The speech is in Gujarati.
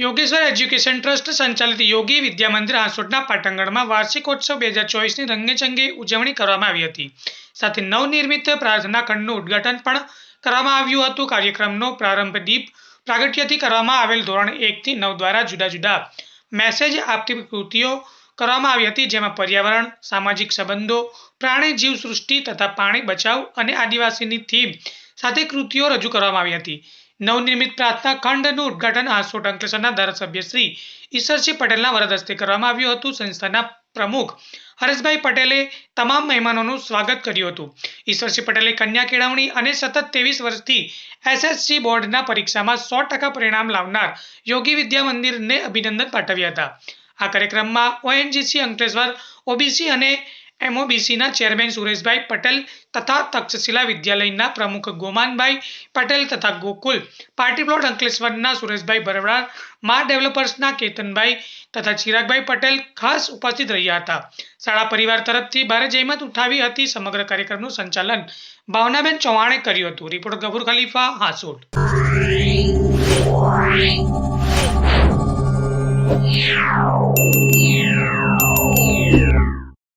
યોગેશ્વર એજ્યુકેશન ટ્રસ્ટ સંચાલિત યોગી વિદ્યા મંદિર હાંસોટના પાટણગઢમાં વાર્ષિકોત્સવ 2024ની રંગેચંગે ઉજવણી કરવામાં આવી હતી. સાથે નવનિર્મિત પ્રાર્થના ખંડનું ઉદ્ઘાટન પણ કરવામાં આવ્યું હતું. કાર્યક્રમનો પ્રારંભ દીપ પ્રાગટ્યથી કરવામાં આવેલ ધોરણ 1 થી 9 દ્વારા જુદા જુદા મેસેજ આપતી કૃતિઓ કરવામાં આવી હતી, જેમાં પર્યાવરણ, સામાજિક સંબંધો, પ્રાણી જીવ સૃષ્ટિ તથા પાણી બચાવ અને આદિવાસીની થીમ સાથે કૃતિઓ રજૂ કરવામાં આવી હતી. નવનિર્મિત પ્રાર્થના ખંડનું ઉદ્ઘાટન હાંસોટ અંકલેશ્વરના ધારાસભ્ય શ્રી ઈશ્વરસિંહ પટેલના વરદ હસ્તે કરવામાં આવ્યું હતું. સંસ્થાના પ્રમુખ હરેશભાઈ પટેલે તમામ મહેમાનોનું સ્વાગત કર્યું હતું. ઈશ્વરસિંહ પટેલે કન્યા કેળવણી અને સતત 23 વર્ષથી SSC બોર્ડના પરીક્ષામાં 100% પરિણામ લાવનાર યોગી વિદ્યા મંદિરને અભિનંદન પાઠવ્યા હતા. આ કાર્યક્રમમાં ONGC અંકલેશ્વર OBC અને MOBCના ચેરમેન સુરેશભાઈ પટેલ તથા તક્ષશિલા વિદ્યાલયના પ્રમુખ ગોમાનભાઈ પટેલ તથા ગોકુલ પાર્ટી પ્લોટ અંકલેશ્વરના સુરેશભાઈ ભરવાડ, મા ડેવલપર્સના કેતનભાઈ તથા ચિરાગભાઈ પટેલ ખાસ ઉપસ્થિત રહ્યા હતા. શાળા પરિવાર તરફથી ભારે જહેમત ઉઠાવી હતી. સમગ્ર કાર્યક્રમનું સંચાલન ભાવનાબેન ચૌહાણે કર્યું હતું. રિપોર્ટર ગફુર ખલીફા, હાંસોટ. Yeah.